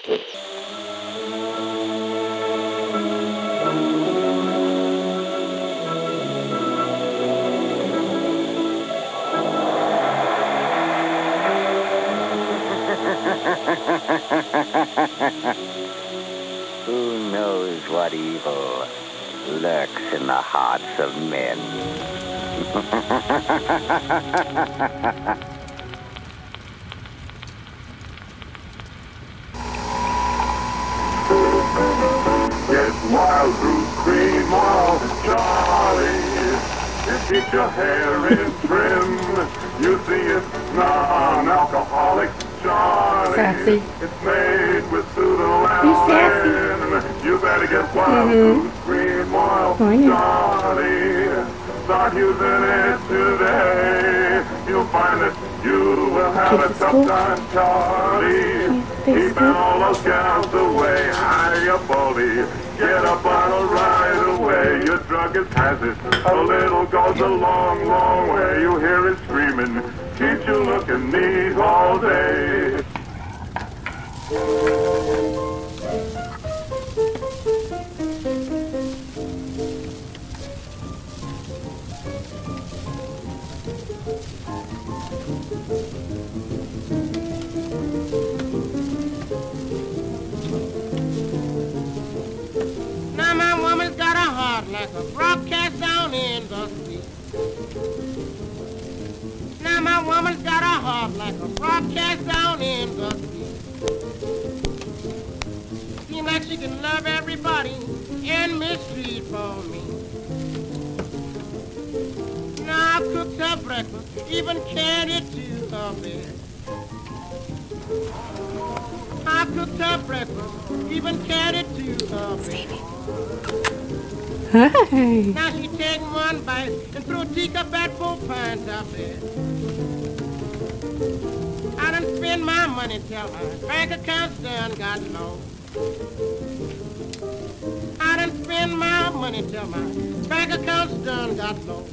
Who knows what evil lurks in the hearts of men? Get wild through Green Mall, Charlie. You keep your hair in trim. You see it's non-alcoholic, Charlie. Sassy. It's made with pseudoephedrine. You're sassy. You better get wild through Green Mall, Charlie. Start using it today. You'll find that you will have a tough time, Charlie. Keeping all those gals away. Hurry up, Baldy. Get up on a right away. Your drug is hazard. A little goes a long, long way. You hear it screaming. Keeps you looking neat all day. Now my woman's got a heart like a broadcast down in the street. Now my woman's got a heart like a broadcast down in the street. Seems like she can love everybody and mistreat for me. Now I cooked her breakfast, even carried it to her bed. I cooked her breakfast, even carried it to her bed. Hey. Now she take one bite and throw a teacup at 4 pints out there. I done spend my money till my bank account's done got low. I done spend my money till my bank account's done got low.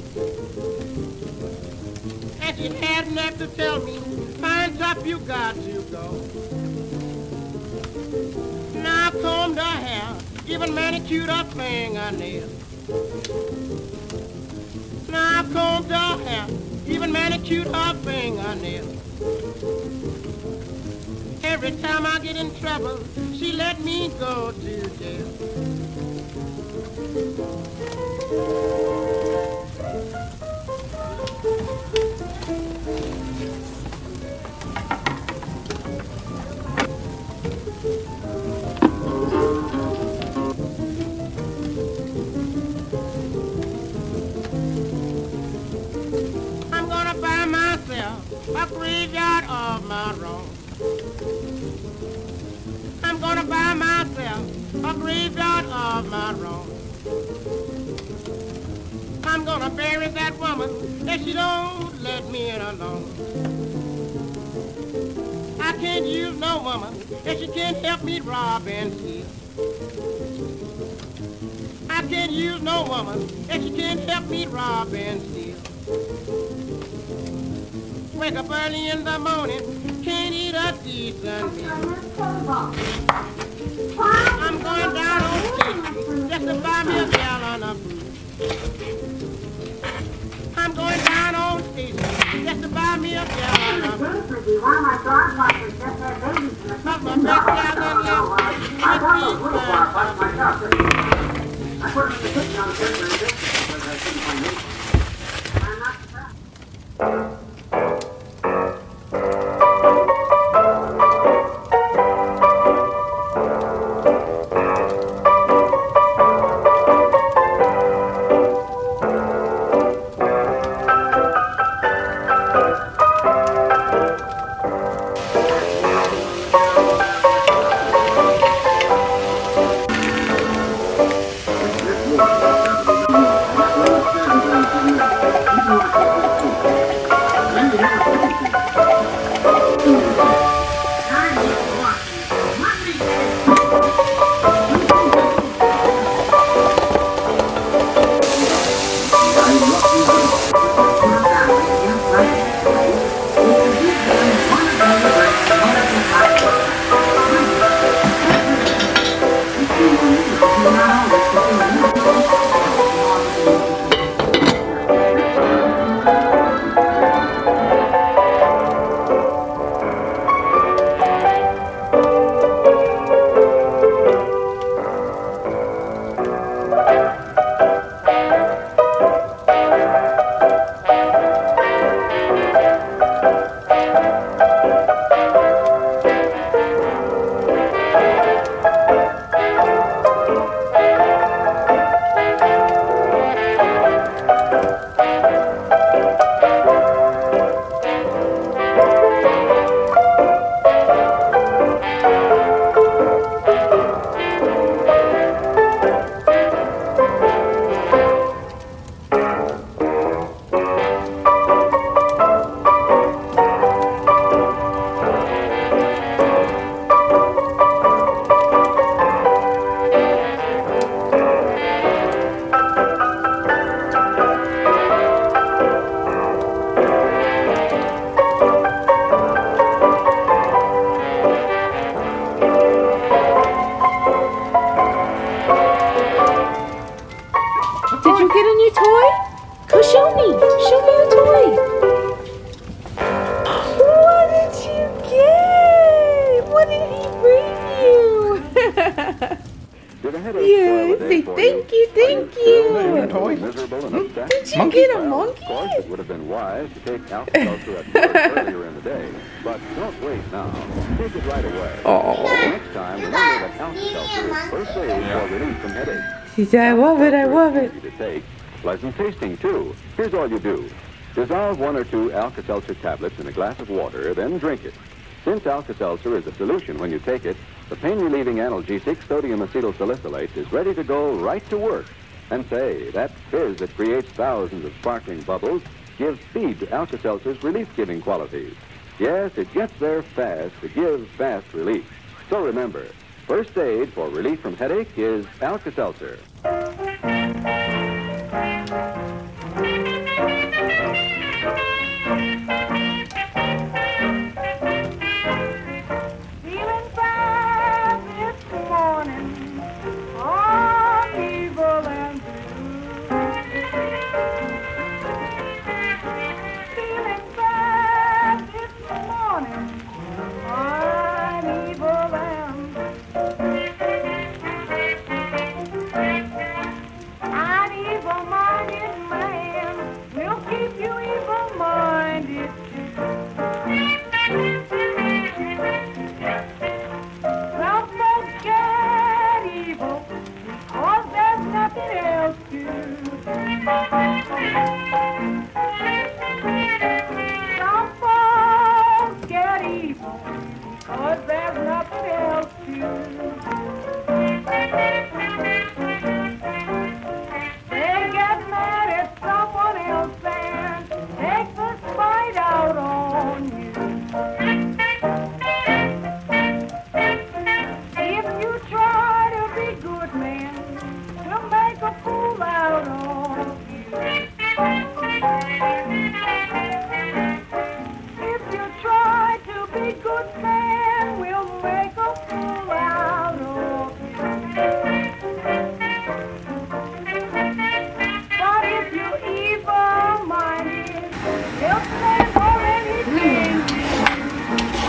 And she had enough to tell me, fine top, you got to go. Now I combed her hair, even manicured her fingernails. Now I combed her hair, even manicured her fingernails. Every time I get in trouble, she let me go to jail. I'm gonna buy myself a graveyard of my own. I'm gonna buy myself a graveyard of my own. I'm gonna bury that woman if she don't let me in alone. I can't use no woman if she can't help me rob and steal. I can't use no woman if she can't help me rob and steal. Wake up early in the morning, can't eat a decent meal. I'm going down on State Street just to buy me a gallon of food. I'm going down on State Street just to buy me a gallon of food. But my best gallon left, I put it in the kitchen on the paper and because I couldn't find it. I'm not surprised. you. Say thank you, thank you. Miserable and upset? Did you get a Well, monkey? of course, it would have been wise to take Alka-Seltzer at work earlier in the day. But don't wait now. Take it right away. Oh. Next time, remember that Alka-Seltzer is first aid for relief from headache. She said, I love it, I love it. Easy to take. Pleasant tasting, too. Here's all you do. Dissolve 1 or 2 Alka-Seltzer tablets in a glass of water, then drink it. Since Alka-Seltzer is a solution when you take it, the pain-relieving analgesic sodium acetylsalicylate is ready to go right to work. And say, that fizz that creates thousands of sparkling bubbles gives speed to Alka-Seltzer's relief-giving qualities. Yes, it gets there fast to give fast relief. So remember, first aid for relief from headache is Alka-Seltzer. Feeling bad this morning, all evil and blue. Feeling bad this morning, all evil and blue. An evil-minded man will keep you evil-minded too. Some folks get evil because there's nothing else to do. Some folks get evil because there's nothing else to do. They get mad at someone else and take the spite out on you. If you try to be good, man, we'll make a fool out of you. If you try to be good, man, we'll make a fool out of you. But if you're evil-minded, they'll stand for anything.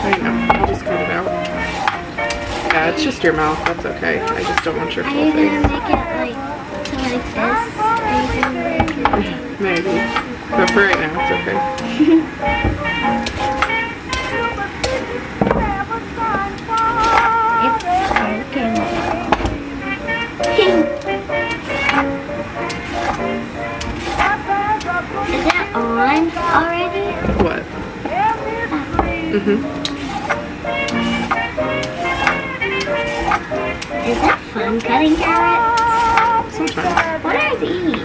I know, I'll just cut it out. Yeah, it's just your mouth, that's okay. I just don't want your Are full you face. gonna make it like to like this? Are you gonna make it like Maybe. But for right now, it's okay. it's broken? Is it on already? What? Mm-hmm. Is it fun cutting carrots? Sometimes. What are these?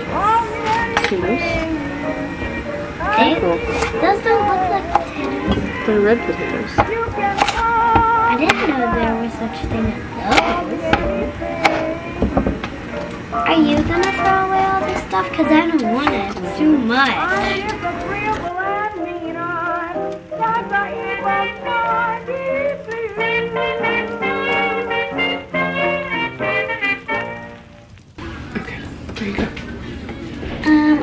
Potatoes. Those don't look like potatoes. They're red potatoes. I didn't know there was such a thing as those. Are you gonna throw away all this stuff? Because I don't want it. It's too much. Okay, there you go.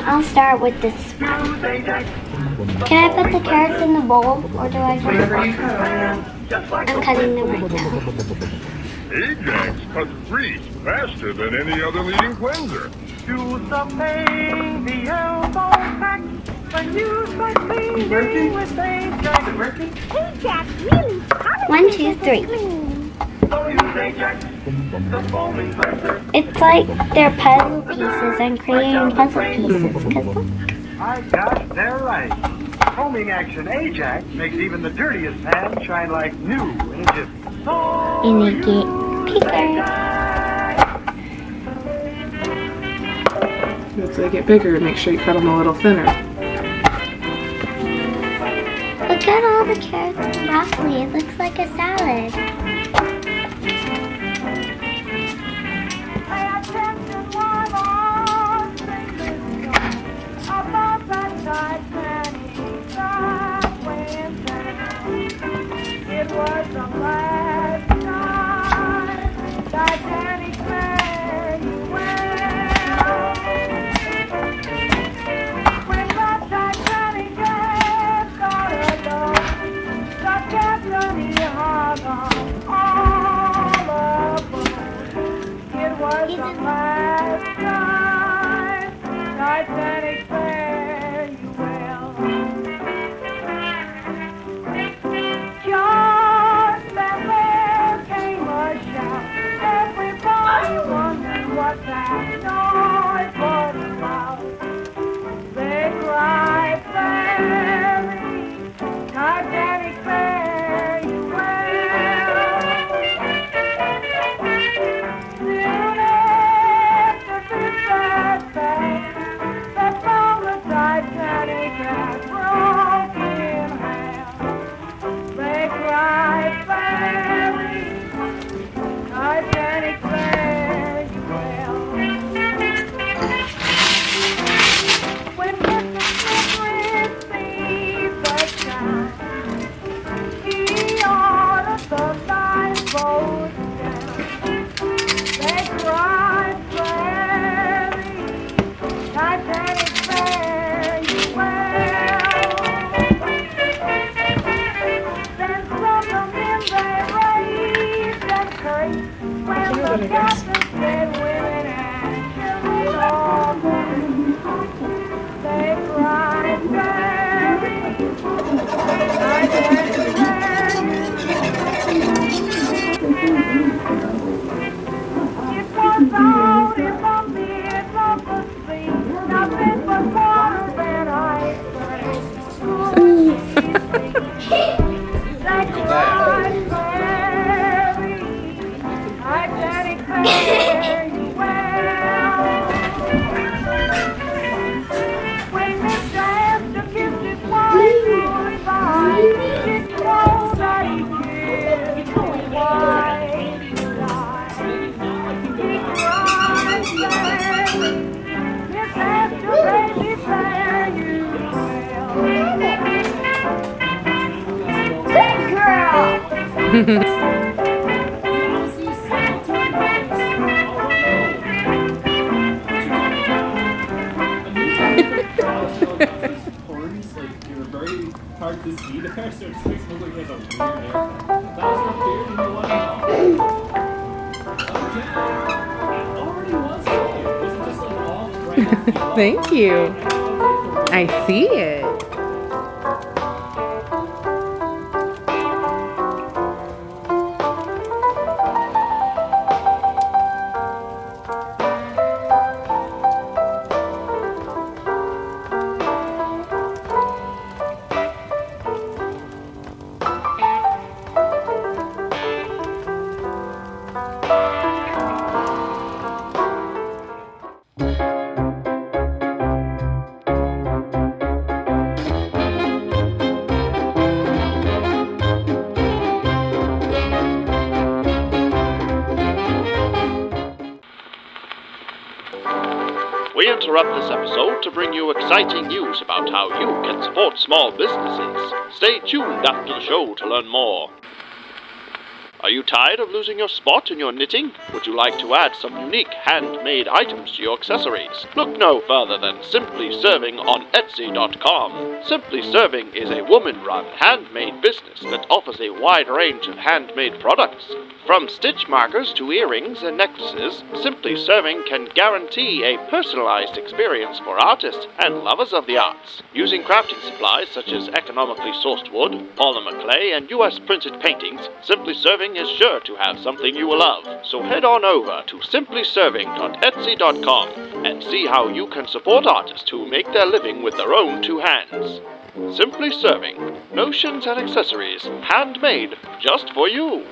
I'll start with this. Can I put the carrots in the bowl, or do I just... Whatever you cut. I'm cutting them right now. Ajax cuts grease faster than any other leading cleanser. Do something the elbow back when you start cleaning with Ajax. Ajax, really? 1, 2, 3. It's like they're puzzle pieces. I'm creating puzzle pieces. Cause look. My gosh, they're right. Combing action Ajax makes even the dirtiest pan shine like new in a jiffy. And they get bigger. As they get bigger, make sure you cut them a little thinner. Look at all the carrots and broccoli. It looks like a salad. Pay attention while I'm singing about that Titanic that went down. It was the last night Titanic made well. When that Titanic had started up, the captain he hung on. one last time. Titanic, fare you well. Just then there came a shout. Everybody wondered what that noise was about. They cried, "Ferry, Titanic, fare you well." Soon after this sad fact, they found the Titanic had broken half. They cried, "Ferry, Titanic, fare you well." When Mr. Smith received the chime, he ordered the lifeboats down. They cried, "Ferry, Titanic, fare you well." Then from the men they raised and cursed when the captain said women and children all gone. They cried, "Ferry, Titanic, fare you well." It was out in the midst of the sea, nothing but water and icebergs. They cried, "Ferry, Titanic, fare you well." When Mr. Astor kissed his wife goodbye, did you know that he kissed his wife goodbye? He cried, "Ferry, Miss Astor, baby, fare you well." Big girl! Horns, like, they were very hard to see there, so it just makes it look like he has a weird haircut. That was not weird, and you want to know. Okay. It already was weird. It wasn't just like all right. Thank you. I see it. We interrupt this episode to bring you exciting news about how you can support small businesses. Stay tuned after the show to learn more. Are you tired of losing your spot in your knitting? Would you like to add some unique handmade items to your accessories? Look no further than Simply Serving on Etsy.com. Simply Serving is a woman-run handmade business that offers a wide range of handmade products. From stitch markers to earrings and necklaces, Simply Serving can guarantee a personalized experience for artists and lovers of the arts. Using crafting supplies such as economically sourced wood, polymer clay, and US printed paintings, Simply Serving is sure to have something you will love. So head on over to simplyserving.etsy.com and see how you can support artists who make their living with their own two hands. Simply Serving, notions and accessories, handmade just for you.